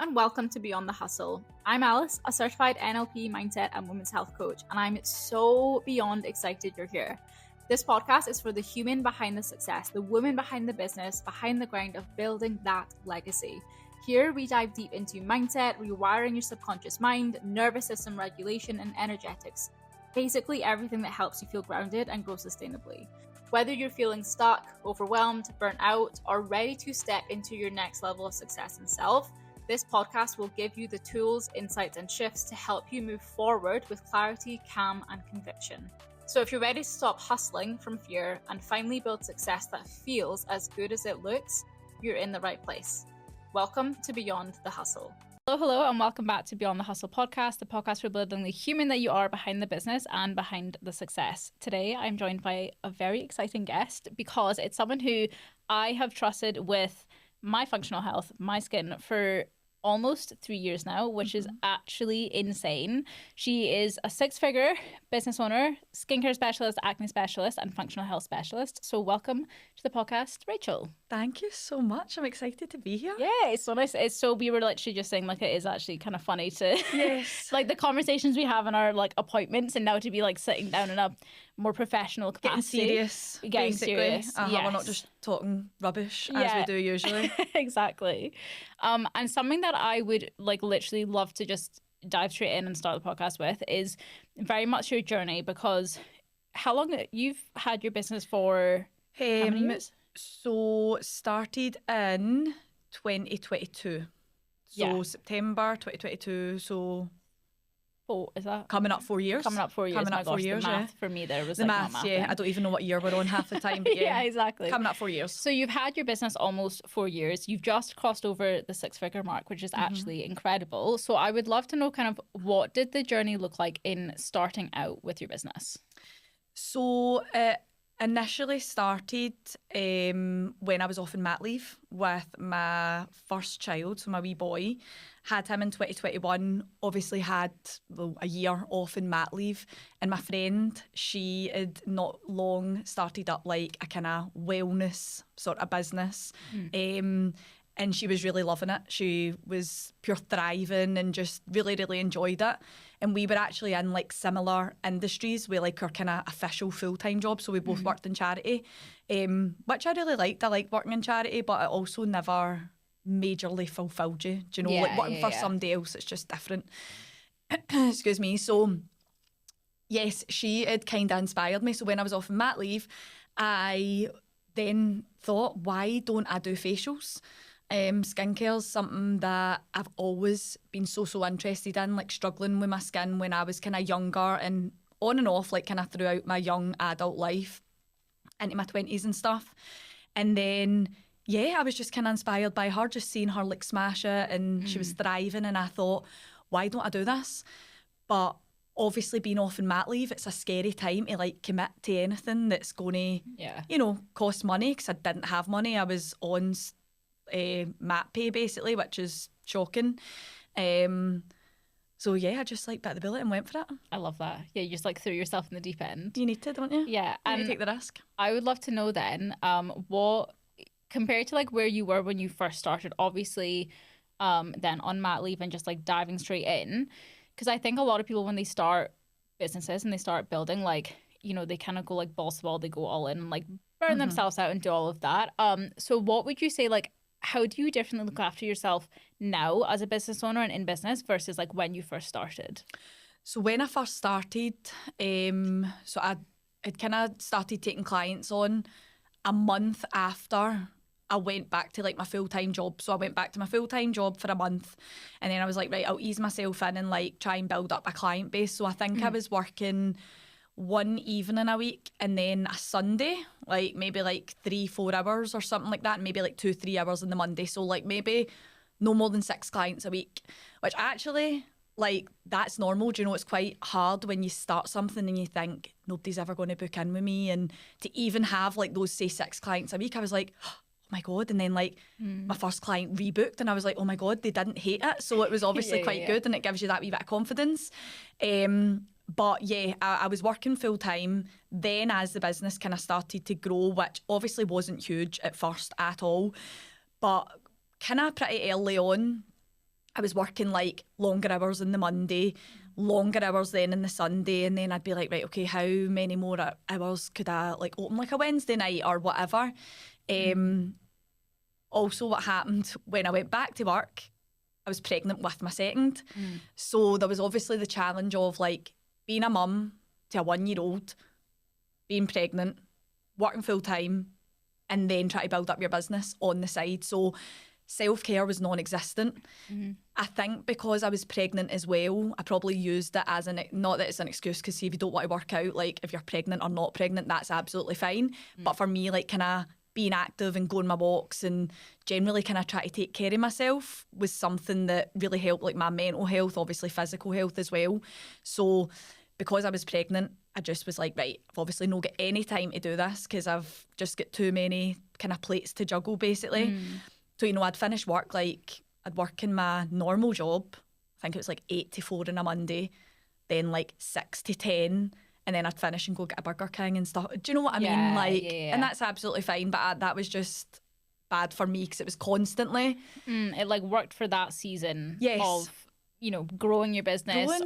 and welcome to Beyond the Hustle. I'm Alice, a certified NLP mindset and women's health coach, and I'm so beyond excited you're here. This podcast is for the human behind the success, the woman behind the business, behind the grind of building that legacy. Here we dive deep into mindset, rewiring your subconscious mind, nervous system regulation, and energetics. Basically everything that helps you feel grounded and grow sustainably. Whether you're feeling stuck, overwhelmed, burnt out, or ready to step into your next level of success and self, this podcast will give you the tools, insights, and shifts to help you move forward with clarity, calm, and conviction. So if you're ready to stop hustling from fear and finally build success that feels as good as it looks, you're in the right place. Welcome to Beyond the Hustle. Hello, and welcome back to Beyond the Hustle podcast, the podcast for building the human that you are behind the business and behind the success. Today, I'm joined by a very exciting guest because it's someone who I have trusted with my functional health, my skin, for almost 3 years now, which is actually insane. She is a six-figure business owner, skincare specialist, acne specialist, and functional health specialist. So welcome to the podcast, Rachael. Thank you so much. I'm excited to be here. Yeah, it's so nice. We were literally just saying, like, it is actually kind of funny to, yes, like the conversations we have in our like appointments, and now to be like sitting down in a more professional capacity. Getting serious. Yes. We're not just talking rubbish as we do usually. Exactly. And something that I would like literally love to just dive straight in and start the podcast with is very much your journey, because how long you've had your business for? How many years? So started in 2022. September 2022. So is that coming up 4 years? Coming up 4 years. Coming up 4 years. The math for me there was the like math. not Yeah, I don't even know what year we're on half the time. But yeah, exactly. Coming up 4 years. So you've had your business almost 4 years. You've just crossed over the six-figure mark, which is actually incredible. So I would love to know kind of what did the journey look like in starting out with your business? So initially started when I was off on mat leave with my first child, so my wee boy. Had him in 2021, obviously had a year off in mat leave. And my friend, she had not long started up like a kind of wellness sort of business. And she was really loving it. She was pure thriving and just really, really enjoyed it. And we were actually in like similar industries with like our kind of official full-time jobs. So we both worked in charity, which I really liked. I liked working in charity, but it also never majorly fulfilled you. Do you know, like working for somebody else, it's just different. Excuse me. So yes, she had kind of inspired me. So when I was off on mat leave, I then thought, why don't I do facials? Skincare is something that I've always been so interested in, like struggling with my skin when I was kind of younger and on and off, like kind of throughout my young adult life into my 20s and stuff. And then I was just kind of inspired by her, just seeing her like smash it, and she was thriving, and I thought, why don't I do this? But obviously being off on mat leave, it's a scary time to like commit to anything that's going to, cost money, because I didn't have money. I was on mat pay basically, which is shocking. So I just like bit the bullet and went for it. I love that. Yeah, you just like threw yourself in the deep end. You need to, don't you? Yeah. You need to take the risk. I would love to know then, what, compared to like where you were when you first started, obviously then on mat leave and just like diving straight in, because I think a lot of people when they start businesses and they start building, like, you know, they kind of go like balls to the wall, they go all in and like burn themselves out and do all of that. So what would you say, like, how do you differently look after yourself now as a business owner and in business versus like when you first started? So when I first started, so I had kind of started taking clients on a month after I went back to like my full-time job. So I went back to my full-time job for a month, and then I was like, right, I'll ease myself in and like try and build up a client base. So I think I was working one evening a week and then a Sunday, like maybe like 3-4 hours or something like that, and maybe like 2-3 hours on the Monday. So like maybe no more than 6 clients a week, which actually, like, that's normal. Do you know, it's quite hard when you start something and you think nobody's ever going to book in with me, and to even have like those, say, 6 clients a week, I was like, oh my God. And then like my first client rebooked and I was like, oh my God, they didn't hate it. So it was obviously quite good, and it gives you that wee bit of confidence. But I was working full time. Then as the business kind of started to grow, which obviously wasn't huge at first at all, but kind of pretty early on, I was working like longer hours on the Monday, longer hours then in the Sunday, and then I'd be like, right, okay, how many more hours could I like open like a Wednesday night or whatever? Also, what happened when I went back to work, I was pregnant with my second. So there was obviously the challenge of like being a mum to a 1-year-old, being pregnant, working full time, and then try to build up your business on the side. So self-care was non-existent. I think because I was pregnant as well, I probably used it as not that it's an excuse, because if you don't want to work out, like if you're pregnant or not pregnant, that's absolutely fine. But for me, like kind of being active and going my walks and generally kind of try to take care of myself was something that really helped like my mental health, obviously physical health as well. So because I was pregnant, I just was like, right, I've obviously not got any time to do this because I've just got too many kind of plates to juggle basically. So, you know, I'd finish work, like I'd work in my normal job, I think it was like 8 to 4 on a Monday, then like 6 to 10, and then I'd finish and go get a Burger King and stuff. Do you know what I mean? Like, and that's absolutely fine, but that was just bad for me because it was constantly. It like worked for that season of, you know, growing your business,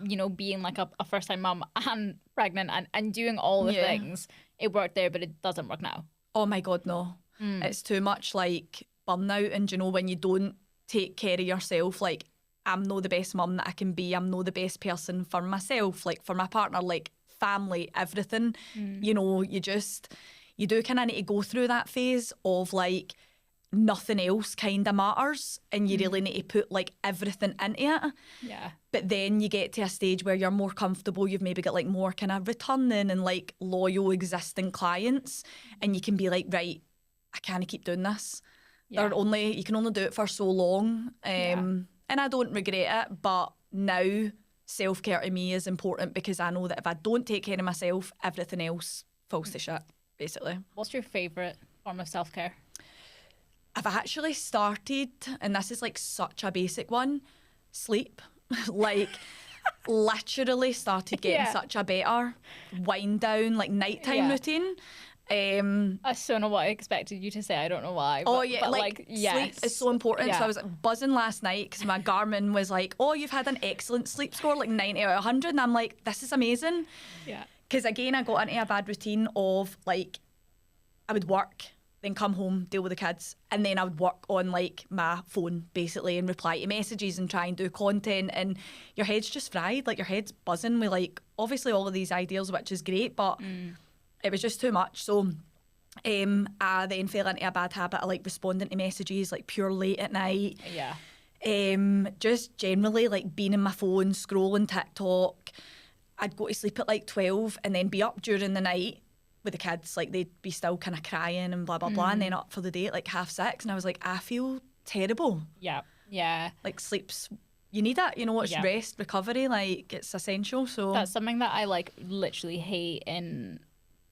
you know, being like a first-time mum and pregnant and doing all the things. It worked there, but it doesn't work now. Oh my God, no. It's too much like burnout, and you know, when you don't take care of yourself, like I'm not the best mum that I can be, I'm not the best person for myself, like for my partner, like family, everything. You know, you do kind of need to go through that phase of like nothing else kind of matters, and you really need to put like everything into it. But then you get to a stage where you're more comfortable, you've maybe got like more kind of returning and like loyal existing clients, and you can be like, right, I can't keep doing this. You can only do it for so long. And I don't regret it, but now self-care to me is important because I know that if I don't take care of myself, everything else falls to shit, basically. What's your favourite form of self-care? I've actually started, and this is like such a basic one, sleep. Like literally started getting such a better wind down, like nighttime routine. I so know what I expected you to say. I don't know why. But, like sleep is so important. So I was buzzing last night because my Garmin was like, oh, you've had an excellent sleep score, like 90 out of 100. And I'm like, this is amazing. Because again, I got into a bad routine of like, I would work, then come home, deal with the kids, and then I would work on like my phone basically and reply to messages and try and do content, and your head's just fried. Like your head's buzzing with like obviously all of these ideas, which is great, but it was just too much. So I then fell into a bad habit of like responding to messages like pure late at night. Just generally like being in my phone, scrolling TikTok. I'd go to sleep at like 12 and then be up during the night with the kids, like they'd be still kind of crying and blah blah blah, and then up for the day at like 6:30, and I was like, I feel terrible. Like sleep's, you need it, you know, it's rest, recovery, like it's essential. So that's something that I like literally hate in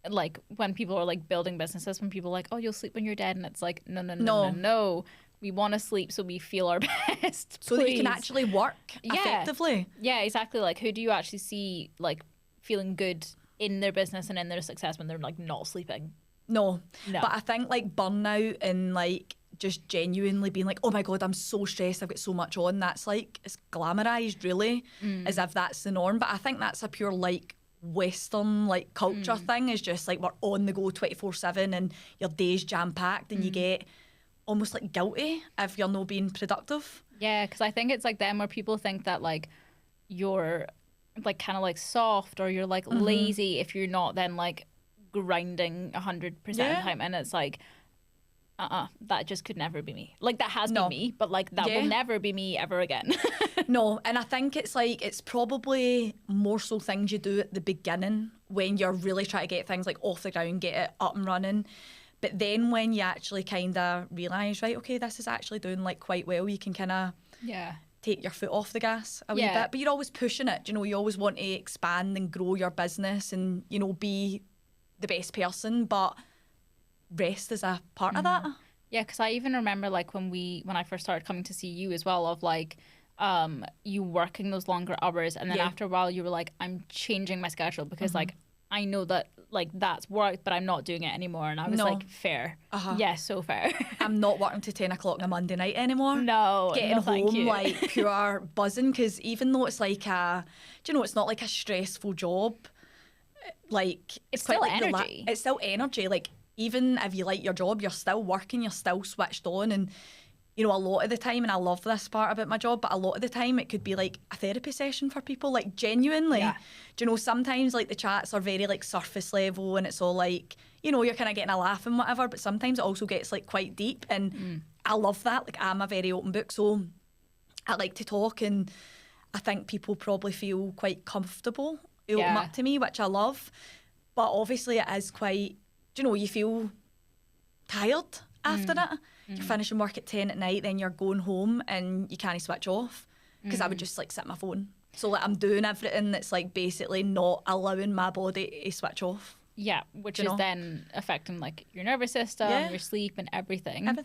like when people are like building businesses, when people are like, oh, you'll sleep when you're dead, and it's like no. We want to sleep so we feel our best, so that you can actually work effectively. Exactly. Like who do you actually see like feeling good in their business and in their success when they're like not sleeping? No. But I think like burnout and like just genuinely being like, oh my God, I'm so stressed, I've got so much on, that's like, it's glamorized really, as if that's the norm. But I think that's a pure like Western like culture thing, is just like we're on the go 24/7 and your day's jam-packed, and you get almost like guilty if you're not being productive. Because I think it's like them where people think that like you're like kind of like soft or you're like lazy if you're not then like grinding 100% of the time, and it's like that just could never be me. Like that has been me, but like that will never be me ever again. No, and I think it's like it's probably more so things you do at the beginning when you're really trying to get things like off the ground, get it up and running. But then when you actually kind of realise, right, okay, this is actually doing like quite well, you can kind of take your foot off the gas a wee bit. But you're always pushing it. You know, you always want to expand and grow your business and, you know, be the best person. But rest is a part of that. Yeah, because I even remember like when I first started coming to see you as well, of like you working those longer hours, and then after a while you were like, I'm changing my schedule because like I know that like that's worked, but I'm not doing it anymore. And I was like, fair. Yes, so fair. I'm not working to 10 o'clock on a Monday night anymore. Getting home like pure buzzing, because even though it's like it's not like a stressful job, like it's quite still like energy. It's still energy. Like even if you like your job, you're still working, you're still switched on. And a lot of the time, and I love this part about my job, but a lot of the time it could be like a therapy session for people, like genuinely. Yeah. Sometimes like the chats are very like surface level and it's all like, you're kind of getting a laugh and whatever, but sometimes it also gets like quite deep, and I love that. Like I'm a very open book, so I like to talk, and I think people probably feel quite comfortable open up to me, which I love. But obviously it is quite, you feel tired after it. You're finishing work at 10 at night, then you're going home and you can't switch off, because I would just like sit on my phone. So like I'm doing everything that's like basically not allowing my body to switch off. Yeah, which is then affecting like your nervous system, your sleep and everything.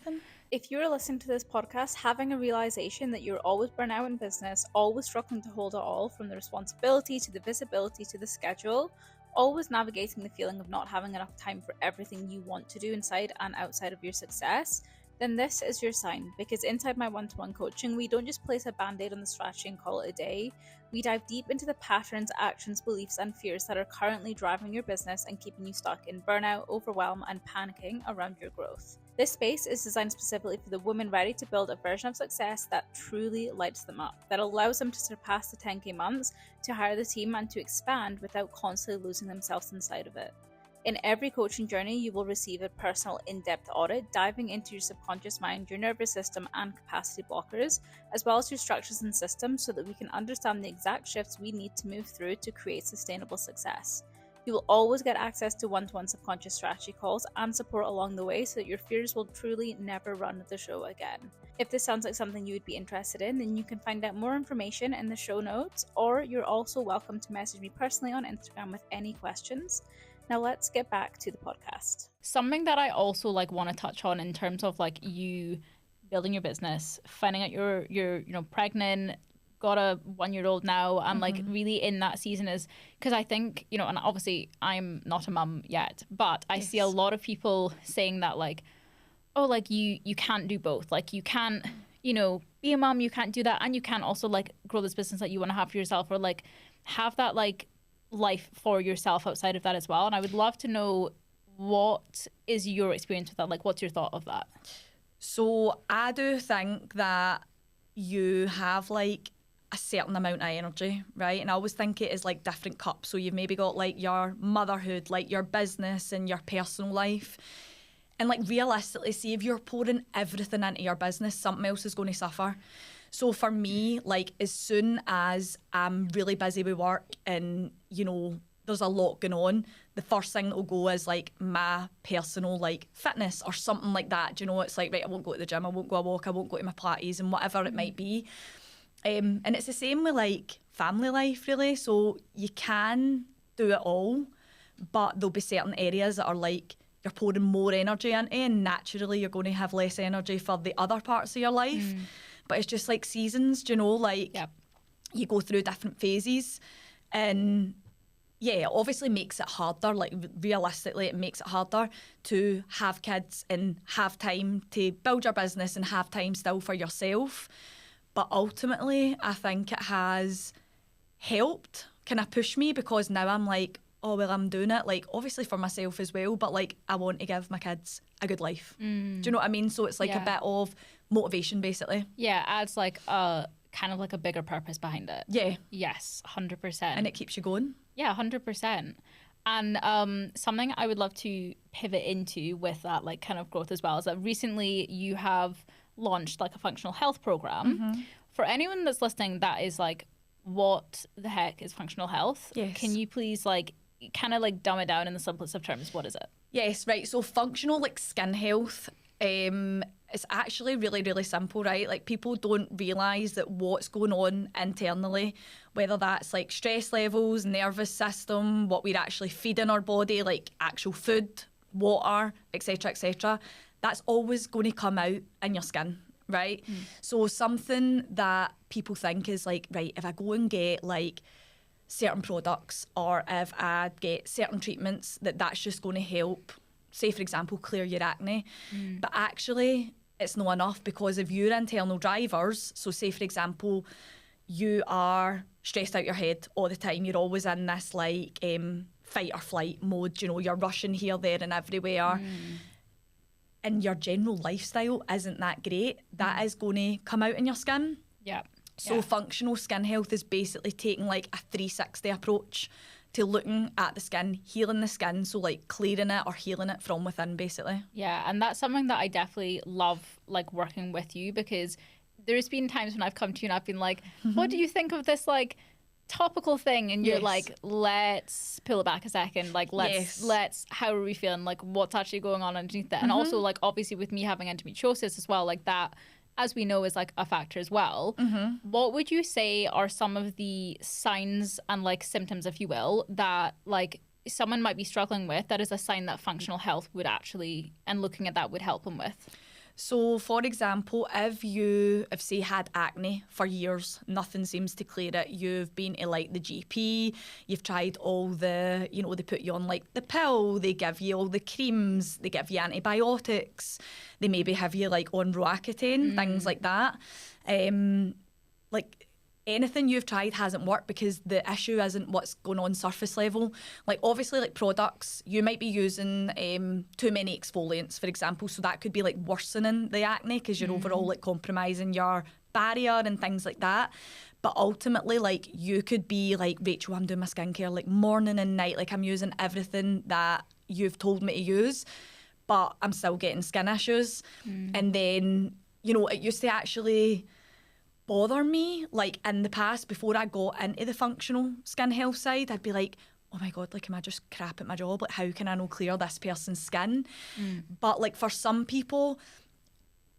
If you're listening to this podcast having a realization that you're always burnt out in business, always struggling to hold it all, from the responsibility to the visibility to the schedule, always navigating the feeling of not having enough time for everything you want to do inside and outside of your success, then this is your sign. Because inside my one-to-one coaching, we don't just place a band-aid on the strategy and call it a day. We dive deep into the patterns, actions, beliefs, and fears that are currently driving your business and keeping you stuck in burnout, overwhelm, and panicking around your growth. This space is designed specifically for the women ready to build a version of success that truly lights them up, that allows them to surpass the 10K months, to hire the team, and to expand without constantly losing themselves inside of it. In every coaching journey, you will receive a personal in-depth audit, diving into your subconscious mind, your nervous system, and capacity blockers, as well as your structures and systems, so that we can understand the exact shifts we need to move through to create sustainable success. You will always get access to one-to-one subconscious strategy calls and support along the way, so that your fears will truly never run the show again. If this sounds like something you would be interested in, then you can find out more information in the show notes, or you're also welcome to message me personally on Instagram with any questions. Now let's get back to the podcast. Something that I also like want to touch on in terms of like you building your business, finding out you're pregnant, got a 1-year-old now, and like really in that season is because I think, and obviously I'm not a mum yet, but I see a lot of people saying that like, oh, like you can't do both. Like you can't, be a mum, you can't do that, and you can't also like grow this business that you want to have for yourself, or like have that like life for yourself outside of that as well. And I would love to know, what is your experience with that? Like, what's your thought of that? So I do think that you have like a certain amount of energy, right? And I always think it is like different cups. So you've maybe got like your motherhood, like your business and your personal life. And like realistically, see, if you're pouring everything into your business, something else is going to suffer. So for me, like as soon as I'm really busy with work and, there's a lot going on, the first thing that will go is like my personal like fitness or something like that. It's like, right, I won't go to the gym, I won't go a walk, I won't go to my Pilates and whatever it might be. And it's the same with like family life really. So you can do it all, but there'll be certain areas that are like you're pouring more energy into, and naturally you're going to have less energy for the other parts of your life. But it's just like seasons, like you go through different phases. And yeah, it obviously makes it harder. Like realistically, it makes it harder to have kids and have time to build your business and have time still for yourself. But ultimately, I think it has helped kind of push me, because now I'm like, oh, well, I'm doing it, like, obviously for myself as well, but, like, I want to give my kids a good life. Do you know what I mean? So it's, like, a bit of motivation, basically. Yeah, it adds, like, a kind of, like, a bigger purpose behind it. Yeah. Yes, 100%. And it keeps you going. Yeah, 100%. And something I would love to pivot into with that, like, kind of growth as well, is that recently you have launched, like, a functional health program. For anyone that's listening, that is, like, what the heck is functional health? Yes. Can you please, like, kind of like dumb it down in the simplest of terms? What is it? Yes, right. So functional, like skin health, it's actually really, really simple, right? Like people don't realise that what's going on internally, whether that's like stress levels, nervous system, what we're actually feeding our body, like actual food, water, etc., that's always going to come out in your skin, right? So something that people think is like, right, if I go and get like certain products or if I get certain treatments that's just going to help, say for example, clear your acne. But actually it's not enough, because of your internal drivers. So say for example, you are stressed out your head all the time, you're always in this like fight or flight mode, you know, you're rushing here, there and everywhere, and your general lifestyle isn't that great, that is going to come out in your skin. So functional skin health is basically taking like a 360 approach to looking at the skin, healing the skin, so like clearing it or healing it from within basically. Yeah, and that's something that I definitely love, like working with you, because there's been times when I've come to you and I've been like, what do you think of this like topical thing? And you're like, let's pull it back a second, like let's how are we feeling, like what's actually going on underneath it. And also like obviously with me having endometriosis as well, like that, as we know, is like a factor as well. What would you say are some of the signs and like symptoms, if you will, that like someone might be struggling with, that is a sign that functional health would actually, and looking at that, would help them with? So, for example, if you have, say, had acne for years, nothing seems to clear it, you've been to, like, the GP, you've tried all the, you know, they put you on, like, the pill, they give you all the creams, they give you antibiotics, they maybe have you, like, on Roaccutane, things like that. Like, anything you've tried hasn't worked because the issue isn't what's going on surface level. Like obviously like products, you might be using too many exfoliants, for example, so that could be like worsening the acne because you're overall like compromising your barrier and things like that. But ultimately like you could be like, Rachel, I'm doing my skincare like morning and night, like I'm using everything that you've told me to use, but I'm still getting skin issues. And then, you know, it used to actually bother me, like in the past before I got into the functional skin health side, I'd be like, oh my God, like am I just crap at my job? Like how can I not clear this person's skin? But like for some people,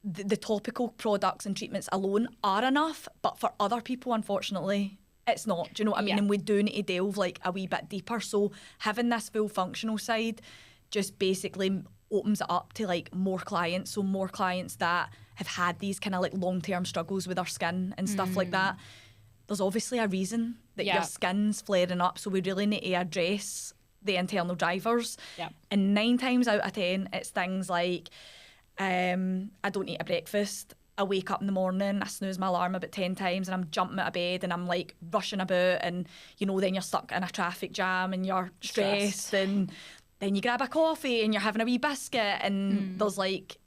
the topical products and treatments alone are enough, but for other people, unfortunately, it's not. Do you know what I mean? And we do need to delve like a wee bit deeper. So having this full functional side just basically opens it up to like more clients. So more clients that have had these kind of like long-term struggles with their skin and stuff like that. There's obviously a reason that your skin's flaring up. So we really need to address the internal drivers. And 9 times out of 10, it's things like, I don't eat a breakfast. I wake up in the morning, I snooze my alarm about 10 times and I'm jumping out of bed and I'm like rushing about and, you know, then you're stuck in a traffic jam and you're stressed and then you grab a coffee and you're having a wee biscuit and there's like,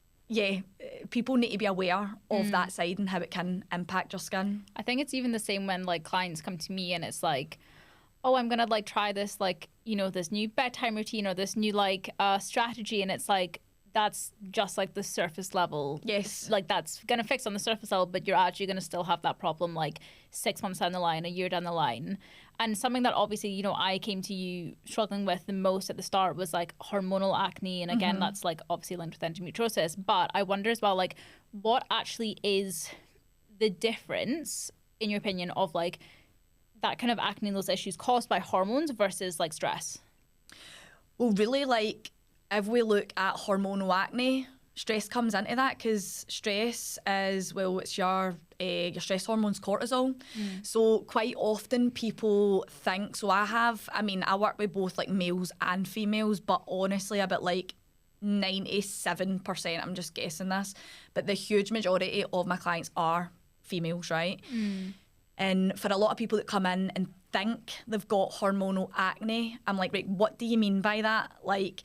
people need to be aware of that side and how it can impact your skin. I think it's even the same when like clients come to me and it's like, oh, I'm gonna like try this like, you know, this new bedtime routine or this new like strategy, and it's like that's just like the surface level. Like that's gonna fix on the surface level, but you're actually gonna still have that problem like 6 months down the line, a year down the line. And something that obviously, you know, I came to you struggling with the most at the start was like hormonal acne. And again, that's like obviously linked with endometriosis. But I wonder as well, like, what actually is the difference, in your opinion, of like that kind of acne and those issues caused by hormones versus like stress? Well, really, like, if we look at hormonal acne, stress comes into that because stress is, well, it's your stress hormone's cortisol. So quite often people think, so I work with both like males and females, but honestly about like 97%, I'm just guessing this, but the huge majority of my clients are females, right? And for a lot of people that come in and think they've got hormonal acne, I'm like, right, what do you mean by that? Like,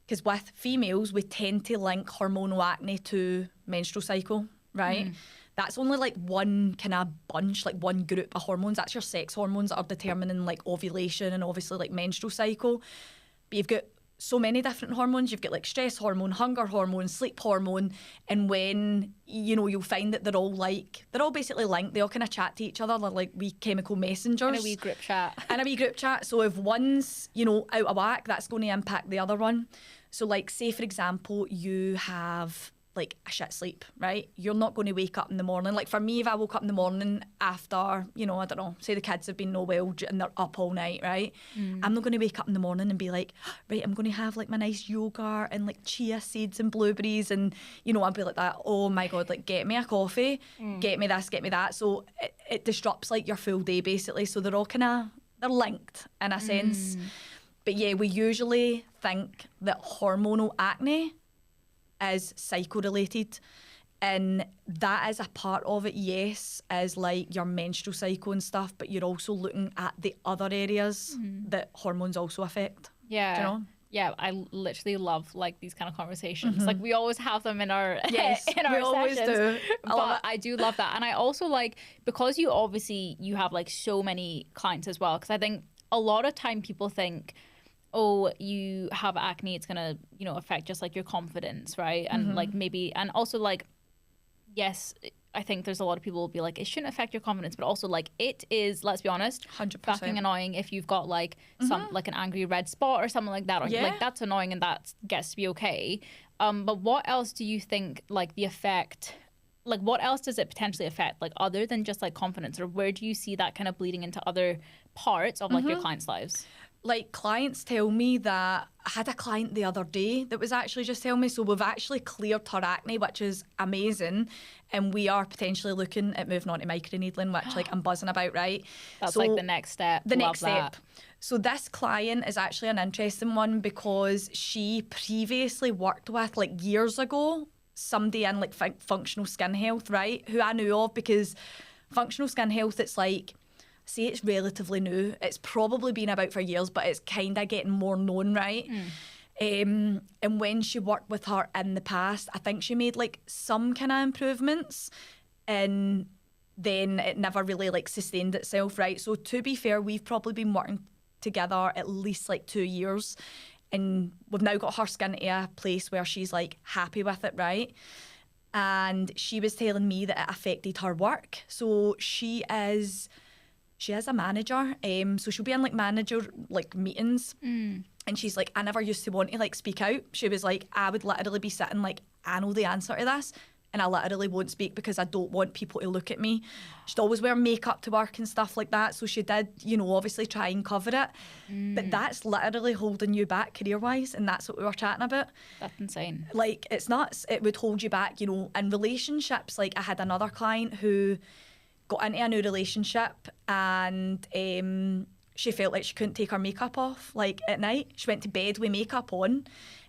because with females, we tend to link hormonal acne to menstrual cycle, right? That's only like one kind of bunch, like one group of hormones. That's your sex hormones that are determining like ovulation and obviously like menstrual cycle. But you've got so many different hormones. You've got like stress hormone, hunger hormone, sleep hormone. And when, you know, you'll find that they're all basically linked. They all kind of chat to each other. They're like wee chemical messengers. In a wee group chat. So if one's, you know, out of whack, that's going to impact the other one. So like say for example, you have like a shit sleep, right? You're not going to wake up in the morning. Like for me, if I woke up in the morning after, you know, I don't know, say the kids have been no well and they're up all night, right? I'm not going to wake up in the morning and be like, right, I'm going to have like my nice yogurt and like chia seeds and blueberries and, you know, I'd be like that, oh my God, like get me a coffee, get me this, get me that. So it disrupts like your full day basically. So they're all kind of they're linked in a sense. But yeah, we usually think that hormonal acne is psycho-related. And that is a part of it, yes, as like your menstrual cycle and stuff, but you're also looking at the other areas that hormones also affect. Yeah. Do you know? Yeah, I literally love like these kind of conversations. Like we always have them in our Yes, in our we always sessions. do. I do love that. And I also like, because you have like so many clients as well, because I think a lot of time people think, oh, you have acne, it's gonna, you know, affect just like your confidence, right? And like maybe, and also like, yes, I think there's a lot of people will be like, it shouldn't affect your confidence, but also like it is, let's be honest, 100%. fucking annoying if you've got like some like an angry red spot or something like that, or like that's annoying and that gets to be okay. But what else do you think like the effect, like what else does it potentially affect, like other than just like confidence, or where do you see that kind of bleeding into other parts of like your clients' lives? Like clients tell me that, I had a client the other day that was actually just telling me, so we've actually cleared her acne, which is amazing, and we are potentially looking at moving on to microneedling, which like I'm buzzing about, right? That's so like the next step. The Love next step. that. So this client is actually an interesting one because she previously worked with, like years ago, somebody in like functional skin health, right? Who I knew of, because functional skin health, it's like, say it's relatively new. It's probably been about for years, but it's kind of getting more known, right? And when she worked with her in the past, I think she made like some kind of improvements, and then it never really like sustained itself, right? So to be fair, we've probably been working together at least like 2 years, and we've now got her skin to a place where she's like happy with it, right? And she was telling me that it affected her work. So she is a manager, so she'll be in like manager like meetings, and she's like, I never used to want to like speak out. She was like, I would literally be sitting like, I know the answer to this, and I literally won't speak because I don't want people to look at me. She'd always wear makeup to work and stuff like that, so she did, you know, obviously try and cover it, but that's literally holding you back career-wise, and that's what we were chatting about. That's insane. Like, it's nuts. It would hold you back, you know, in relationships. Like, I had another client who got into a new relationship, and she felt like she couldn't take her makeup off, like at night. She went to bed with makeup on,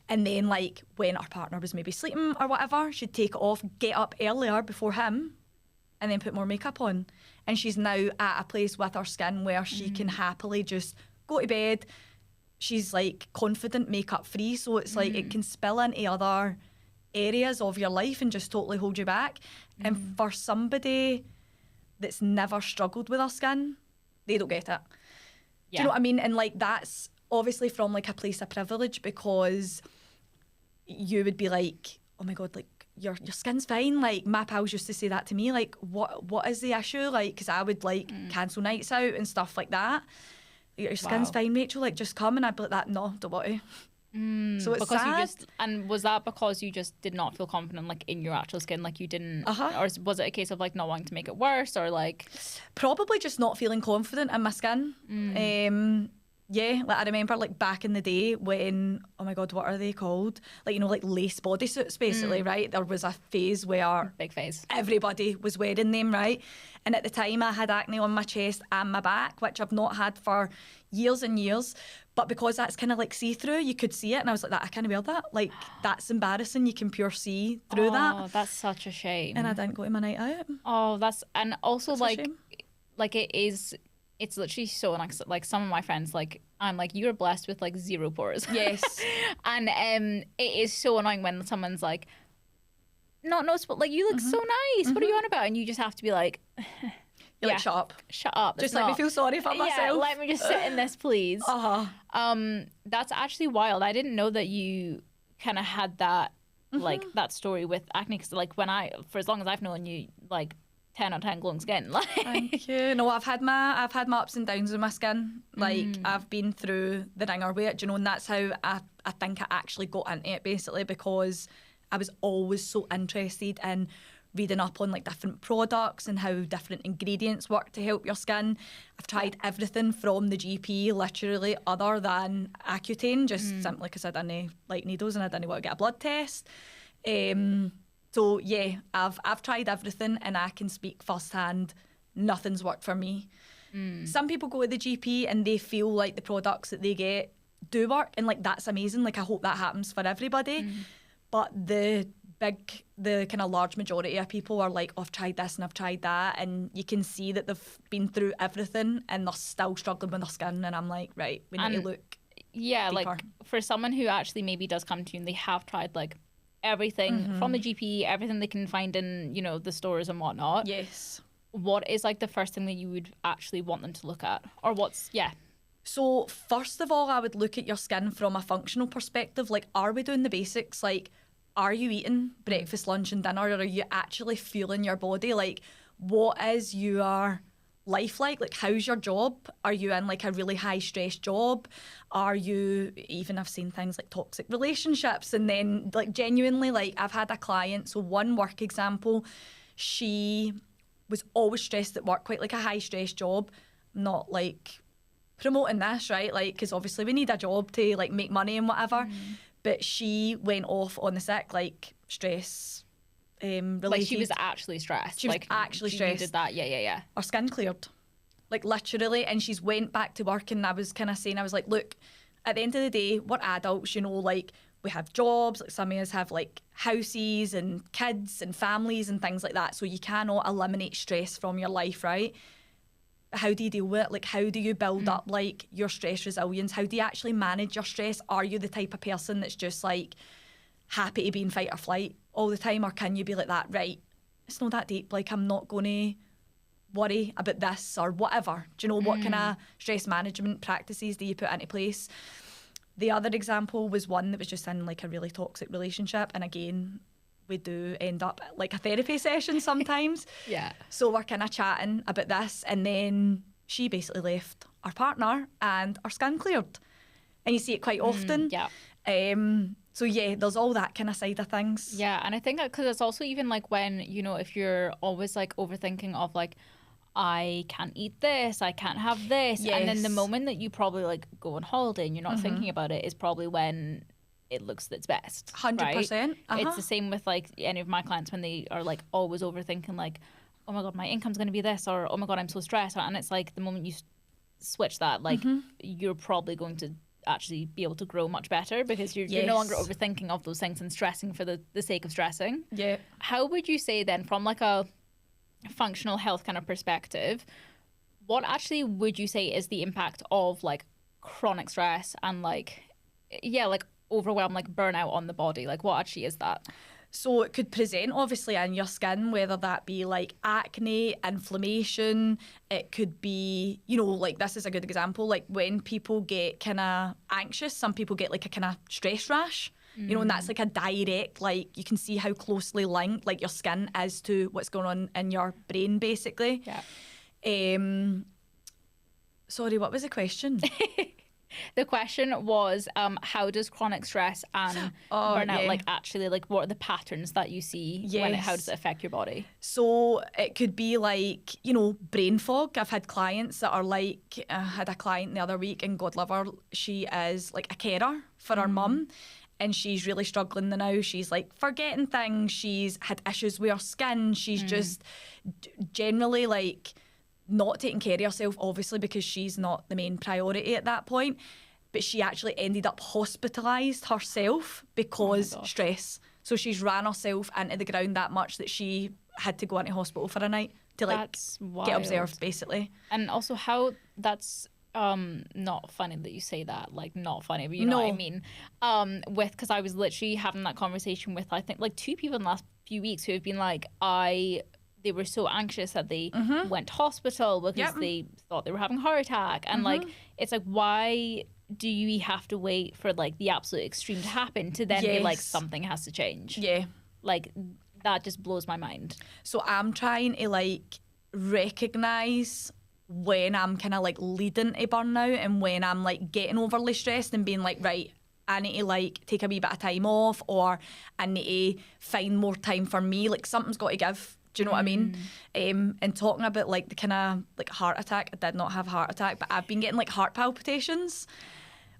and then like when her partner was maybe sleeping or whatever, she'd take it off, get up earlier before him, and then put more makeup on. And she's now at a place with her skin where she can happily just go to bed. She's like confident, makeup free, so it's like it can spill into other areas of your life and just totally hold you back. And for somebody that's never struggled with their skin, they don't get it. Do you know what I mean? And like, that's obviously from like a place of privilege, because you would be like, oh my God, like your skin's fine. Like my pals used to say that to me, like what is the issue? Like, because I would like cancel nights out and stuff like that. Your skin's fine, Rachel, like just come. And I'd be like, that, no, don't worry. So it's because sad. And was that because you just did not feel confident like in your actual skin, like you didn't, or was it a case of like not wanting to make it worse, or like probably just not feeling confident in my skin? Yeah, like I remember like back in the day when, oh my God, what are they called? Like, you know, like lace bodysuits basically, right? There was a phase where big phase, everybody was wearing them, right? And at the time I had acne on my chest and my back, which I've not had for years and years. But because that's kind of like see-through, you could see it. And I was like, that I can't wear that. Like, that's embarrassing. You can pure see through that. Oh, that's such a shame. And I didn't go to my night out. Oh, and also that's like it's literally so nice. Like some of my friends, like I'm like, you're blessed with like 0 pores. Yes. And it is so annoying when someone's like, not noticeable, like you look so nice. What are you on about? And you just have to be like, you're like, shut up. Shut up. Just let me feel sorry for myself. Yeah, let me just sit in this, please. That's actually wild. I didn't know that you kind of had that, like that story with acne. Because like for as long as I've known you, like 10 out of 10 glowing skin. Like, thank you. No, I've had my ups and downs with my skin. Like I've been through the ringer with it, you know, and that's how I think I actually got into it, basically, because I was always so interested in reading up on like different products and how different ingredients work to help your skin. I've tried everything from the GP, literally, other than Accutane, just simply because I didn't like needles and I didn't want to get a blood test. So yeah, I've tried everything, and I can speak firsthand, nothing's worked for me. Some people go to the GP and they feel like the products that they get do work, and like that's amazing. Like I hope that happens for everybody. But the kind of large majority of people are like, oh, I've tried this and I've tried that, and you can see that they've been through everything and they're still struggling with their skin, and I'm like, right, we need to look deeper. Like for someone who actually maybe does come to you and they have tried like everything from the GP, everything they can find in, you know, the stores and whatnot. Yes. What is like the first thing that you would actually want them to look at? Or So first of all, I would look at your skin from a functional perspective. Like, are we doing the basics? Like, are you eating breakfast, lunch and dinner? Or are you actually feeling your body? Like, what is your life like? Like, how's your job? Are you in like a really high stress job? Are you, even I've seen things like toxic relationships, and then like genuinely, like I've had a client, so one work example, she was always stressed at work, quite like a high stress job, not like promoting this, right? Like, because obviously we need a job to like make money and whatever. But she went off on the sick, like stress related. like she was actually stressed. She was actually stressed. Did that, yeah. Her skin cleared, like literally, and she's went back to work. And I was kind of saying, I was like, look, at the end of the day, we're adults, you know, like we have jobs, like some of us have like houses and kids and families and things like that. So you cannot eliminate stress from your life, right? How do you deal with it? Like, how do you build up like your stress resilience? How do you actually manage your stress? Are you the type of person that's just like happy to be in fight or flight all the time? Or can you be like that, right, it's not that deep, like I'm not going to worry about this or whatever. Do you know what kind of stress management practices do you put into place? The other example was one that was just in like a really toxic relationship, and again, we do end up at like a therapy session sometimes. Yeah. So we're kind of chatting about this, and then she basically left our partner and our skin cleared. And you see it quite often. Yeah. So yeah, there's all that kind of side of things. Yeah, and I think that because it's also even like when, you know, if you're always like overthinking of like, I can't eat this, I can't have this. Yes. And then the moment that you probably like go on holiday and you're not thinking about it is probably when it looks its best. 100%. Right? It's the same with like any of my clients when they are like always overthinking like, oh my God, my income's going to be this, or oh my God, I'm so stressed. And it's like the moment you switch that, like you're probably going to actually be able to grow much better because you're no longer overthinking of those things and stressing for the sake of stressing. Yeah. How would you say then, from like a functional health kind of perspective, what actually would you say is the impact of like chronic stress and like overwhelm, like burnout on the body? Like what actually is that? So it could present obviously in your skin, whether that be like acne, inflammation. It could be, you know, like this is a good example, like when people get kind of anxious, some people get like a kind of stress rash, you know, and that's like a direct, like you can see how closely linked like your skin is to what's going on in your brain basically. Yeah. Sorry, what was the question? The question was, how does chronic stress and burnout, like actually, like what are the patterns that you see when how does it affect your body? So it could be like, you know, brain fog. I've had clients that are like, I had a client the other week, and God love her, she is like a carer for her mum, and she's really struggling now. She's like forgetting things. She's had issues with her skin. She's just generally like not taking care of herself, obviously, because she's not the main priority at that point. But she actually ended up hospitalised herself because stress. So she's ran herself into the ground that much that she had to go into hospital for a night to like get observed, basically. And also how that's not funny that you say that, like not funny, but you know what I mean. Because I was literally having that conversation with I think like 2 people in the last few weeks who have been like, they were so anxious that they went to hospital because they thought they were having a heart attack. And like, it's like, why do you have to wait for like the absolute extreme to happen to then be like, something has to change? Yeah. Like, that just blows my mind. So I'm trying to like recognise when I'm kind of like leading to burnout and when I'm like getting overly stressed and being like, right, I need to like take a wee bit of time off, or I need to find more time for me. Like something's got to give. Do you know what I mean? And talking about like the kind of like heart attack, I did not have a heart attack, but I've been getting like heart palpitations,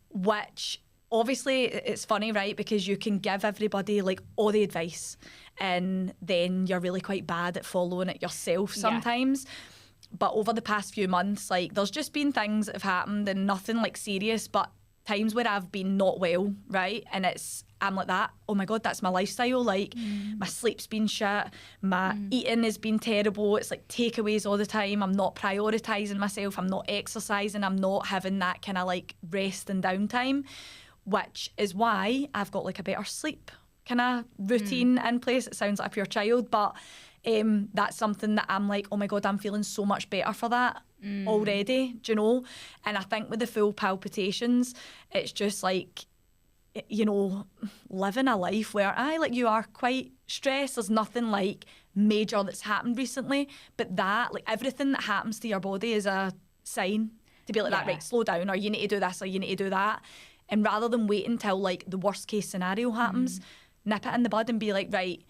which obviously it's funny, right? Because you can give everybody like all the advice and then you're really quite bad at following it yourself sometimes. But over the past few months, like, there's just been things that have happened and nothing like serious, but times where I've been not well, right? And I'm like that, oh my God, that's my lifestyle. Like, my sleep's been shit, my eating has been terrible. It's like takeaways all the time. I'm not prioritising myself. I'm not exercising. I'm not having that kind of like rest and downtime, which is why I've got like a better sleep kind of routine in place. It sounds like a pure child, but that's something that I'm like, oh my God, I'm feeling so much better for that already, do you know? And I think with the full palpitations, it's just like, you know, living a life where like you are quite stressed. There's nothing like major that's happened recently, but that, like, everything that happens to your body is a sign to be like that, right, slow down, or you need to do this, or you need to do that. And rather than wait until like the worst case scenario happens, nip it in the bud and be like, right,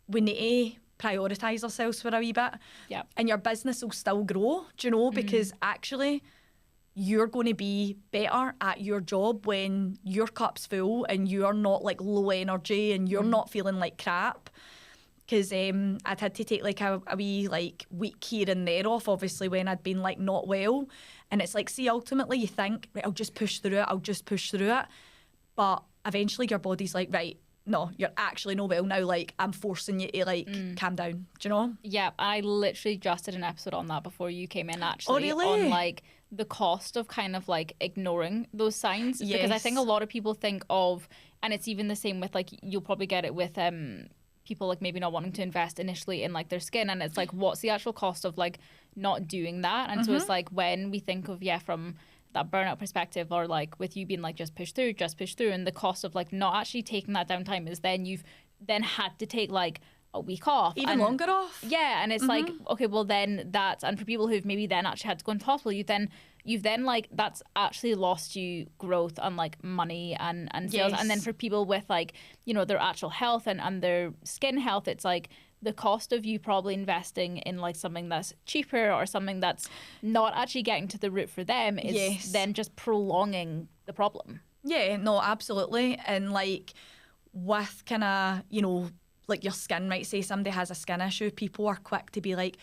we need to prioritise ourselves for a wee bit. Yep. And your business will still grow, do you know? Because actually you're going to be better at your job when your cup's full and you're not like low energy and you're not feeling like crap. Because I'd had to take like a wee like week here and there off, obviously, when I'd been like not well. And it's like, see, ultimately you think, right, I'll just push through it. But eventually your body's like, right, no, you're actually no well now. Like, I'm forcing you to like calm down. Do you know? Yeah, I literally just did an episode on that before you came in, actually. Oh, really? On like the cost of kind of like ignoring those signs. Yes. Because I think a lot of people think of, and it's even the same with like, you'll probably get it with people like maybe not wanting to invest initially in like their skin, and it's like, what's the actual cost of like not doing that? And so it's like, when we think of, from that burnout perspective, or like with you being like just push through, and the cost of like not actually taking that downtime is then you've then had to take like a week off, even longer off. Yeah, and it's like, okay, well then that's, and for people who've maybe then actually had to go into hospital, you've then like, that's actually lost you growth and like money and sales. Yes. And then for people with like, you know, their actual health and their skin health, it's like the cost of you probably investing in like something that's cheaper or something that's not actually getting to the root for them is then just prolonging the problem. Yeah, no, absolutely. And like with kind of, you know, like your skin, right? Say somebody has a skin issue, people are quick to be like,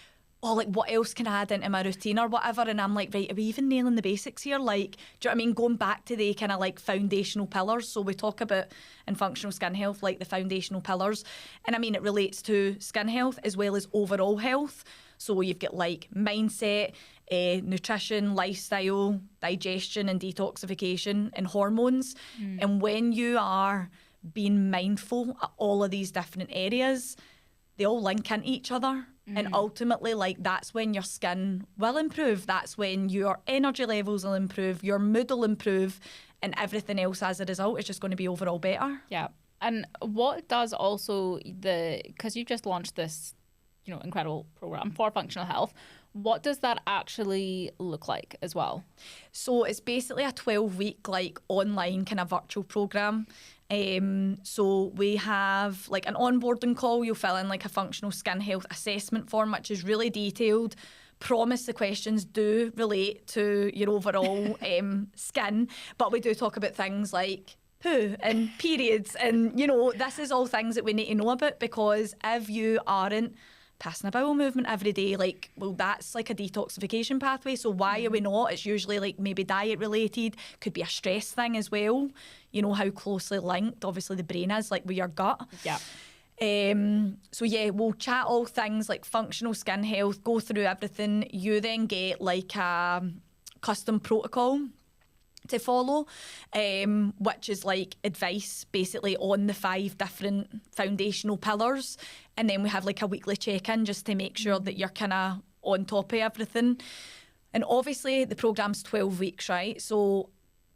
oh, like what else can I add into my routine or whatever? And I'm like, right, are we even nailing the basics here? Like, do you know what I mean? Going back to the kind of like foundational pillars. So we talk about in functional skin health, like the foundational pillars. And I mean, it relates to skin health as well as overall health. So you've got like mindset, nutrition, lifestyle, digestion and detoxification and hormones. And when you are being mindful at all of these different areas, they all link into each other. And ultimately, like, that's when your skin will improve. That's when your energy levels will improve, your mood will improve, and everything else as a result is just going to be overall better. Yeah. And what does also because you just launched this, you know, incredible program for functional health, what does that actually look like as well? So it's basically a 12-week like online kind of virtual program. So we have like an onboarding call. You'll fill in like a functional skin health assessment form, which is really detailed. Promise the questions do relate to your overall skin, but we do talk about things like poo and periods, and you know, this is all things that we need to know about, because if you aren't passing a bowel movement every day, like, well, that's like a detoxification pathway. So why are we not? It's usually like maybe diet related, could be a stress thing as well. You know how closely linked obviously the brain is, like with your gut. Yeah. So yeah, we'll chat all things like functional skin health, go through everything. You then get like a custom protocol to follow, which is like advice basically on the 5 different foundational pillars. And then we have like a weekly check-in just to make sure that you're kind of on top of everything. And obviously the programme's 12 weeks, right? So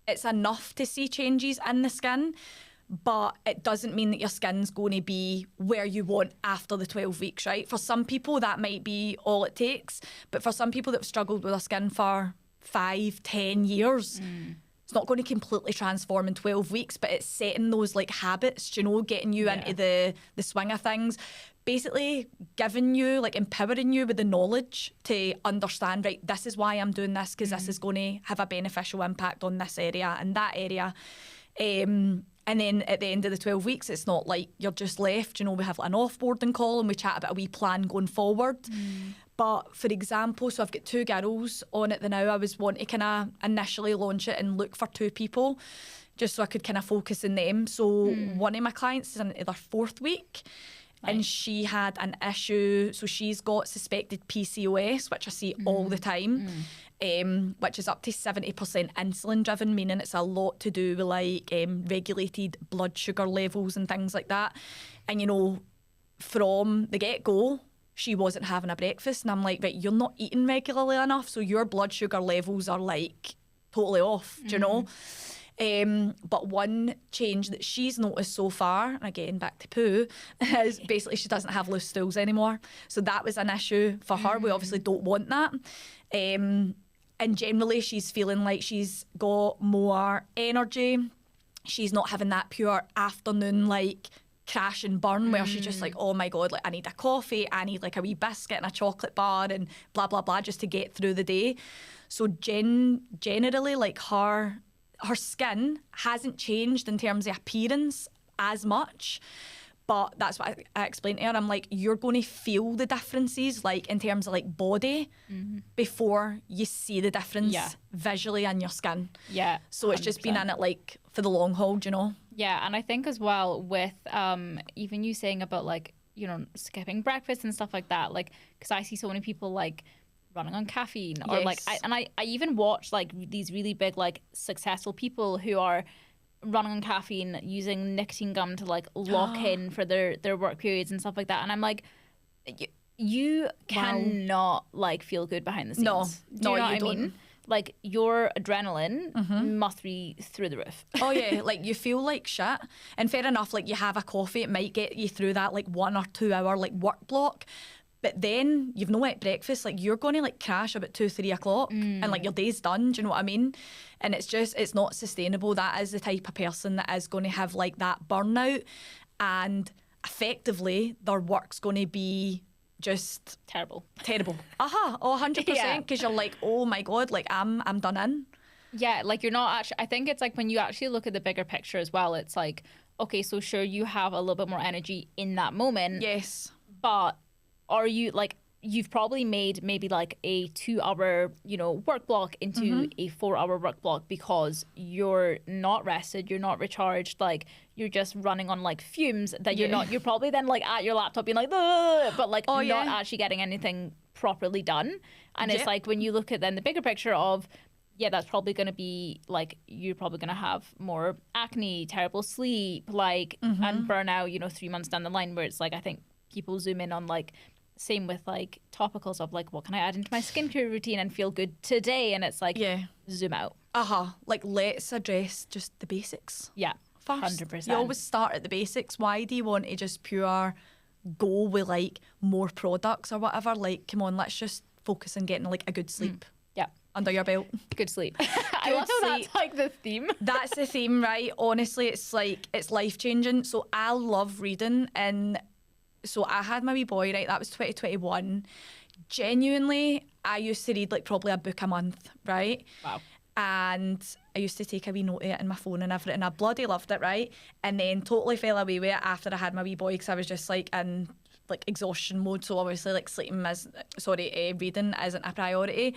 it's enough to see changes in the skin, but it doesn't mean that your skin's going to be where you want after the 12 weeks, right? For some people, that might be all it takes. But for some people that have struggled with their skin for 5-10 years, it's not going to completely transform in 12 weeks, but it's setting those like habits, you know, getting you into the swing of things, basically giving you, like empowering you with the knowledge to understand, right, this is why I'm doing this, because this is going to have a beneficial impact on this area and that area. And then at the end of the 12 weeks, it's not like you're just left, you know, we have an offboarding call and we chat about a wee plan going forward. But for example, so I've got 2 girls on it now. I was wanting to kind of initially launch it and look for 2 people just so I could kind of focus on them. So one of my clients is in their 4th week. Nice. And she had an issue. So she's got suspected PCOS, which I see all the time, which is up to 70% insulin driven, meaning it's a lot to do with like regulated blood sugar levels and things like that. And, you know, from the get-go, she wasn't having a breakfast. And I'm like, right, you're not eating regularly enough, so your blood sugar levels are like totally off, do you know? But one change that she's noticed so far, and again, back to poo, is basically she doesn't have loose stools anymore. So that was an issue for her. We obviously don't want that. And generally, she's feeling like she's got more energy. She's not having that pure afternoon, like, crash and burn where she's just like, oh my God, like I need a coffee, I need like a wee biscuit and a chocolate bar and blah, blah, blah, just to get through the day. So generally, like her skin hasn't changed in terms of appearance as much. But that's what I explained to her. I'm like, you're going to feel the differences, like in terms of like body, before you see the difference visually in your skin. Yeah. So it's 100%. Just been in it like for the long haul, do you know? Yeah, and I think as well with even you saying about like, you know, skipping breakfast and stuff like that, like, because I see so many people like running on caffeine or like, I even watch like these really big like successful people who are running on caffeine using nicotine gum to like lock in for their work periods and stuff like that, and I'm like, you cannot like feel good behind the scenes. No, do you know what I mean? Like your adrenaline must be through the roof. Oh yeah, like you feel like shit. And fair enough, like you have a coffee, it might get you through that like 1 or 2 hour like work block. But then you've no at breakfast, like you're going to like crash about 2-3 o'clock and like your day's done, do you know what I mean? And it's just, it's not sustainable. That is the type of person that is going to have like that burnout, and effectively their work's going to be just terrible. Oh, 100%, because you're like, oh my God, like I'm done in. Yeah, like you're not actually, I think it's like when you actually look at the bigger picture as well, it's like, okay, so sure you have a little bit more energy in that moment. Yes. But are you like, you've probably made maybe like a 2-hour, you know, work block into a 4-hour work block because you're not rested, you're not recharged, like you're just running on like fumes that you're probably then like at your laptop being like, ugh, but like not actually getting anything properly done. And it's like when you look at then the bigger picture of, that's probably going to be like, you're probably going to have more acne, terrible sleep, like, and burnout, you know, 3 months down the line, where it's like, I think people zoom in on like, same with like topicals of like, what can I add into my skincare routine and feel good today? And it's like, zoom out. Like let's address just the basics. Yeah, first. 100%. You always start at the basics. Why do you want to just pure go with like more products or whatever? Like, come on, let's just focus on getting like a good sleep. Yeah. Under your belt. Good sleep. I love how that's like the theme. That's the theme, right? Honestly, it's like, it's life changing. So I love reading, and so I had my wee boy, right? That was 2021. Genuinely, I used to read like probably a book a month, right? Wow. And I used to take a wee note of it in my phone and everything. I bloody loved it, right? And then totally fell away with it after I had my wee boy, because I was just like in like exhaustion mode. So obviously like reading isn't a priority.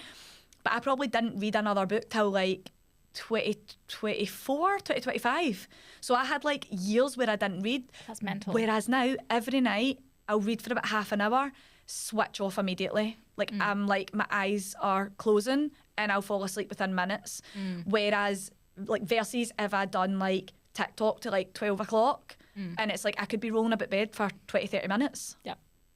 But I probably didn't read another book till like 2024, 2025. So I had like years where I didn't read. That's mental. Whereas now, every night, I'll read for about half an hour, switch off immediately. Like I'm like, my eyes are closing and I'll fall asleep within minutes. Whereas like versus if I'd done like TikTok to like 12 o'clock and it's like I could be rolling up at bed for 20-30 minutes. Yeah.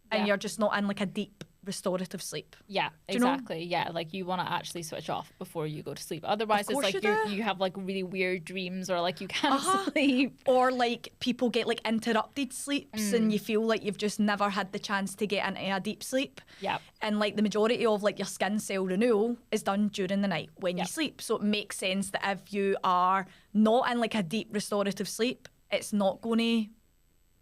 And you're just not in like a deep restorative sleep. Yeah, exactly. Yeah, like you want to actually switch off before you go to sleep. Otherwise, it's like you have like really weird dreams, or like you can't sleep. Or like people get like interrupted sleeps and you feel like you've just never had the chance to get into a deep sleep. Yeah. And like the majority of like your skin cell renewal is done during the night when you sleep. So it makes sense that if you are not in like a deep restorative sleep, it's not going to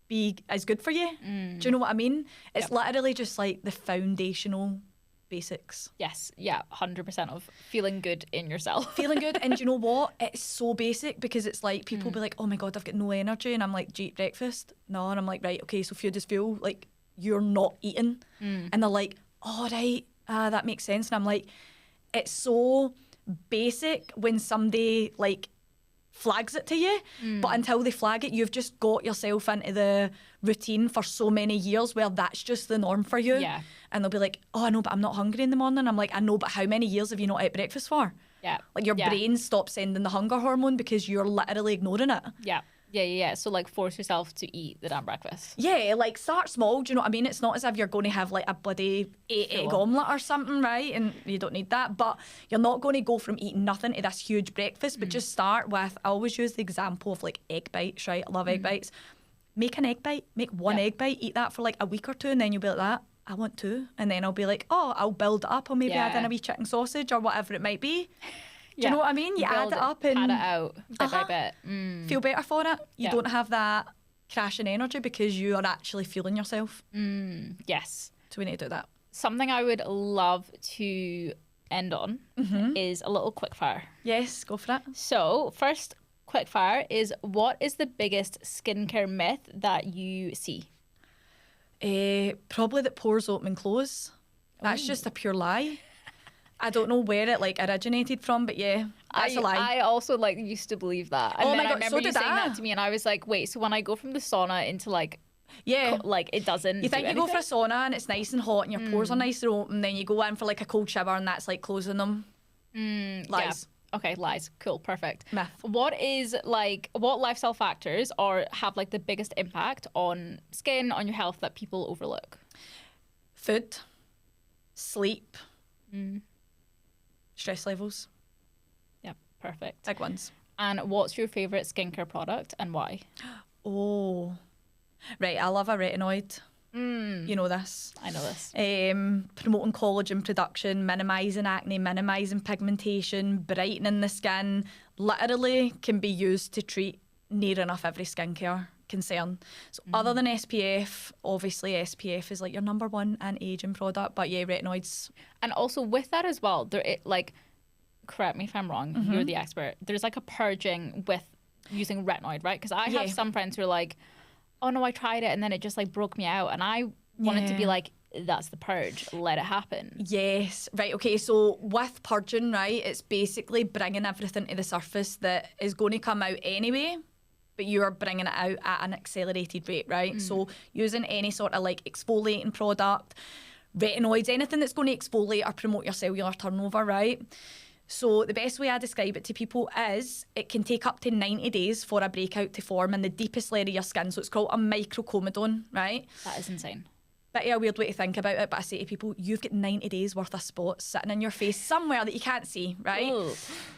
be as good for you. Do you know what I mean? It's literally just like the foundational basics. Yes, yeah, 100% of feeling good in yourself. Feeling good, and do you know what? It's so basic, because it's like people be like, oh my God, I've got no energy, and I'm like, do you eat breakfast? No, and I'm like, right, okay, so if you just feel like you're not eating, and they're like, oh, right, that makes sense. And I'm like, it's so basic when somebody like flags it to you, but until they flag it, you've just got yourself into the routine for so many years where that's just the norm for you. Yeah. And they'll be like, oh, I know, but I'm not hungry in the morning. I'm like, I know, but how many years have you not ate breakfast for? Yeah. Like your brain stops sending the hunger hormone because you're literally ignoring it. Yeah. So like force yourself to eat the damn breakfast. Yeah, like start small, do you know what I mean? It's not as if you're going to have like a bloody 8-egg omelette or something, right? And you don't need that. But you're not going to go from eating nothing to this huge breakfast. But just start with, I always use the example of like egg bites, right? I love egg bites. Make an egg bite, make one egg bite, eat that for like a week or two, and then you'll be like that. I want two. And then I'll be like, oh, I'll build it up. Or maybe add in a wee chicken sausage or whatever it might be. Do you know what I mean? You add it up and pad it out bit by bit. Feel better for it. You don't have that crash in energy because you are actually fueling yourself. Yes. So we need to do that. Something I would love to end on is a little quickfire. Yes, go for it. So first quickfire is, what is the biggest skincare myth that you see? Probably that pores open and close. That's just a pure lie. I don't know where it like originated from, but yeah, that's a lie. I also like used to believe that. And Oh then my God, I remember so you did saying I. that to me, and I was like, wait, so when I go from the sauna into like it doesn't You think do you go for a anything? sauna and it's nice and hot and your pores are nice and open, then you go in for like a cold shower and that's like closing them. Lies. Yeah. Okay, lies. Cool, perfect. Myth. What lifestyle factors have like the biggest impact on skin, on your health that people overlook? Food, sleep, stress levels, Yeah, perfect. big ones. And what's your favourite skincare product and why? Oh, right. I love a retinoid. You know this. I know this. Promoting collagen production, minimising acne, minimising pigmentation, brightening the skin, literally can be used to treat near enough every skincare concern. So other than SPF, obviously SPF is like your number one anti-aging product, but yeah, retinoids. And also with that as well, correct me if I'm wrong, you're the expert. There's like a purging with using retinoid, right? Because I have some friends who are like, oh no, I tried it and then it just like broke me out, and I wanted to be like, that's the purge, let it happen. Yes, right, okay, so with purging, right, it's basically bringing everything to the surface that is going to come out anyway, but you're bringing it out at an accelerated rate, right? So using any sort of like exfoliating product, retinoids, anything that's going to exfoliate or promote your cellular turnover, right? So the best way I describe it to people is it can take up to 90 days for a breakout to form in the deepest layer of your skin. So it's called a microcomedone, right? That is insane. Bit of a weird way to think about it, but I say to people, you've got 90 days worth of spots sitting in your face somewhere that you can't see, right? Ooh.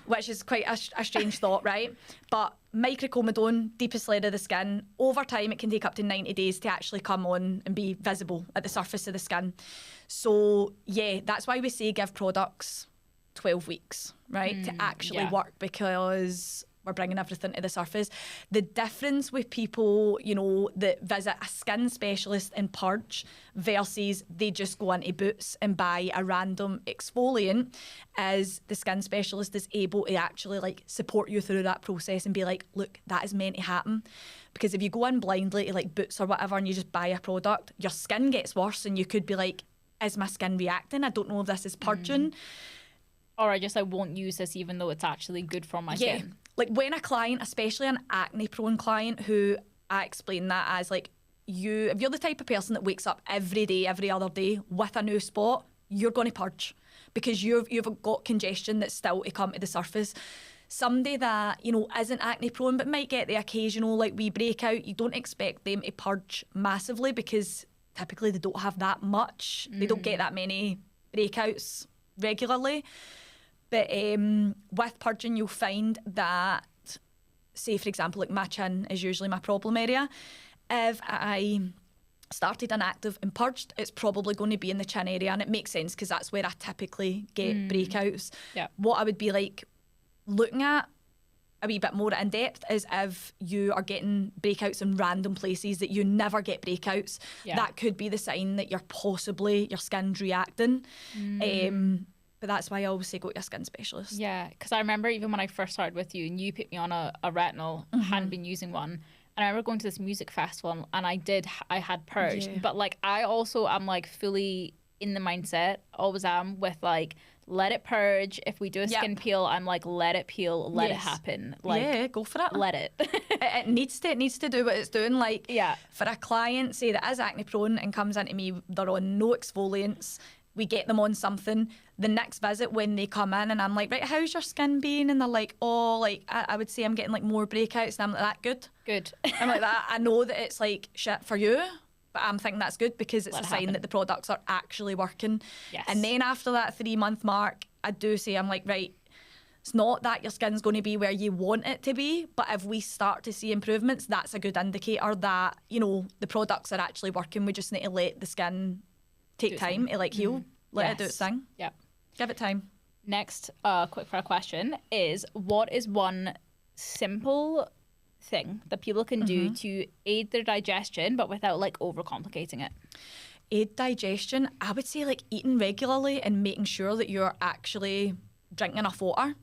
Which is quite a strange thought, right? But microcomedone, deepest layer of the skin, over time it can take up to 90 days to actually come on and be visible at the surface of the skin. So yeah, that's why we say give products 12 weeks, right, to actually work, because we're bringing everything to the surface. The difference with people, you know, that visit a skin specialist and purge versus they just go into Boots and buy a random exfoliant is the skin specialist is able to actually like support you through that process and be like, look, that is meant to happen. Because if you go in blindly to like Boots or whatever and you just buy a product, your skin gets worse and you could be like, is my skin reacting? I don't know if this is purging. Or I won't use this even though it's actually good for my skin. Like when a client, especially an acne prone client, who I explain that as like, if you're the type of person that wakes up every day, every other day with a new spot, you're going to purge because you've got congestion that's still to come to the surface. Somebody that, you know, isn't acne prone but might get the occasional like wee breakout, you don't expect them to purge massively because typically they don't have that much. They don't get that many breakouts regularly. But with purging, you'll find that, say, for example, like my chin is usually my problem area. If I started inactive and purged, it's probably going to be in the chin area, and it makes sense because that's where I typically get breakouts. Yeah. What I would be like looking at a wee bit more in depth is if you are getting breakouts in random places that you never get breakouts. Yeah. That could be the sign that your skin's reacting. But that's why I always say go to a skin specialist. Yeah, because I remember even when I first started with you and you put me on a retinol, hadn't been using one. And I remember going to this music festival and I had purged. Yeah. But like I also am like fully in the mindset, always am, with like, let it purge. If we do a skin peel, I'm like, let it peel, let it happen. Like, go for it. Let it. It needs to do what it's doing. Like, for a client, say that is acne prone and comes into me, they're on no exfoliants, we get them on something. The next visit when they come in and I'm like, right, how's your skin been? And they're like, oh, like I would say I'm getting like more breakouts. And I'm like, that good. I'm like that. I know that it's like shit for you, but I'm thinking that's good because it's a sign that the products are actually working. Yes. And then after that 3-month mark, I do say, I'm like, right, it's not that your skin's going to be where you want it to be, but if we start to see improvements, that's a good indicator that, you know, the products are actually working. We just need to let the skin take time to like heal, let it do its thing. Yeah. Give it time. Next quick fire question is, what is one simple thing that people can do to aid their digestion but without like overcomplicating it? Aid digestion, I would say like eating regularly and making sure that you're actually drinking enough water.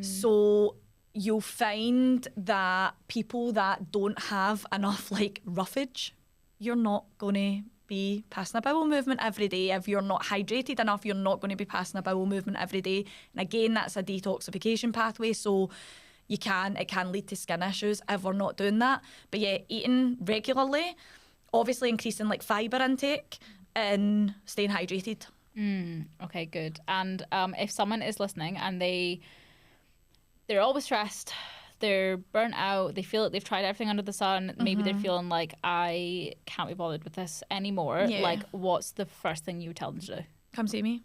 So you'll find that people that don't have enough like roughage, you're not going to be passing a bowel movement every day. If you're not hydrated enough, you're not going to be passing a bowel movement every day. And again, that's a detoxification pathway, so it can lead to skin issues if we're not doing that. But yeah, eating regularly, obviously increasing like fibre intake and staying hydrated. Okay, good. And if someone is listening and they're always stressed, they're burnt out, they feel like they've tried everything under the sun, maybe they're feeling like, I can't be bothered with this anymore, like, what's the first thing you would tell them to do? Come see me.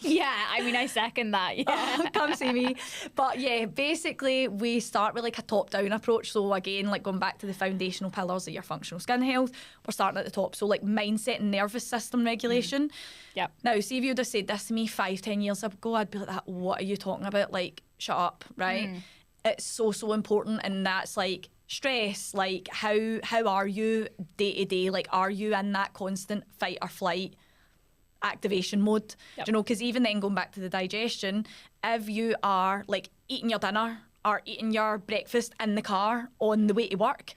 Yeah, I mean, I second that. Yeah. Come see me. But yeah, basically we start with like a top-down approach. So again, like going back to the foundational pillars of your functional skin health, we're starting at the top. So like mindset and nervous system regulation. Yep. Now, see if you'd have said this to me 5-10 years ago, I'd be like, what are you talking about? Like, shut up, right? It's so important. And that's like stress, like how are you day to day? Like, are you in that constant fight or flight activation mode? Do you know, because even then going back to the digestion, if you are like eating your dinner or eating your breakfast in the car on the way to work,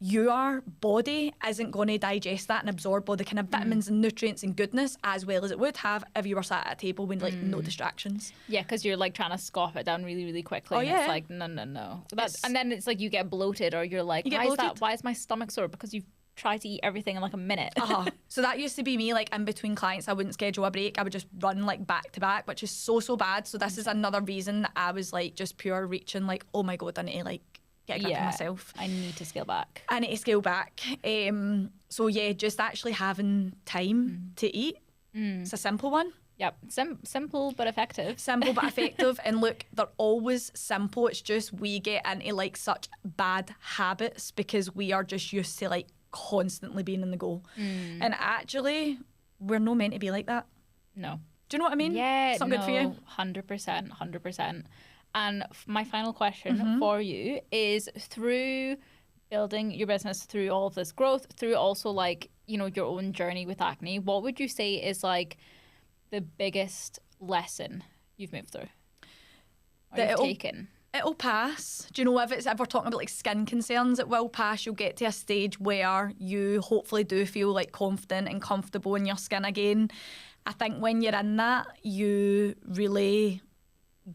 your body isn't going to digest that and absorb all the kind of vitamins and nutrients and goodness as well as it would have if you were sat at a table with like no distractions. Yeah, because you're like trying to scoff it down really, really quickly. And it's like, no. And then it's like you get bloated, or you're like, why is my stomach sore? Because you've tried to eat everything in like a minute. So that used to be me, like in between clients, I wouldn't schedule a break. I would just run like back to back, which is so bad. So this is another reason that I was like just pure reaching, like, oh my God, I need to like get a grip of myself. I need to scale back. So yeah, just actually having time to eat. It's a simple one. Yep, simple but effective. Simple but effective. And look, they're always simple. It's just we get into like such bad habits because we are just used to like constantly being in the go. And actually, we're not meant to be like that. No. Do you know what I mean? Yeah, it's not good for you. 100%. And my final question for you is, through building your business, through all of this growth, through also like, you know, your own journey with acne, what would you say is like the biggest lesson you've moved through or you've taken? It'll pass. Do you know, if we're talking about like skin concerns, it will pass. You'll get to a stage where you hopefully do feel like confident and comfortable in your skin again. I think when you're in that, you really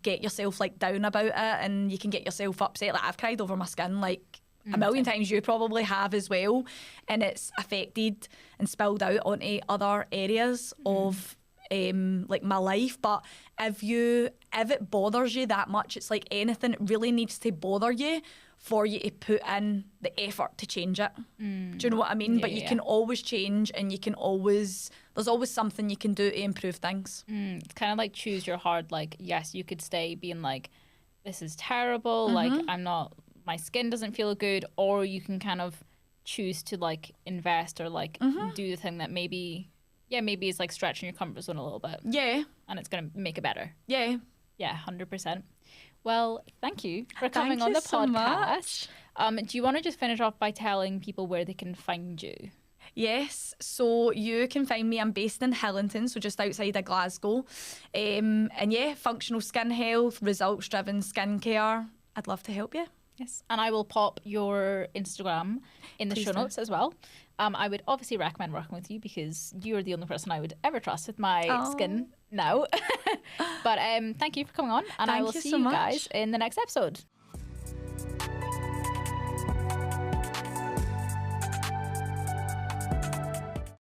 get yourself like down about it, and you can get yourself upset. Like, I've cried over my skin like a million times. You probably have as well, and it's affected and spilled out onto other areas of like my life. But if it bothers you that much, it's like anything, it really needs to bother you for you to put in the effort to change it. Do you know what I mean? But you can always change, and there's always something you can do to improve things. It's kind of like choose your hard. Like, yes, you could stay being like, this is terrible, like my skin doesn't feel good, or you can kind of choose to like invest or like do the thing that maybe it's like stretching your comfort zone a little bit. Yeah. And it's going to make it better. Yeah. Yeah, 100%. Well, thank you for coming on the podcast. Do you want to just finish off by telling people where they can find you? Yes, so you can find me. I'm based in Hillington, so just outside of Glasgow. And yeah, functional skin health, results-driven skincare. I'd love to help you. Yes, and I will pop your Instagram in the Please show do. notes as well. I would obviously recommend working with you because you're the only person I would ever trust with my skin now. But thank you for coming on, and I Thank will you see so you much. guys in the next episode.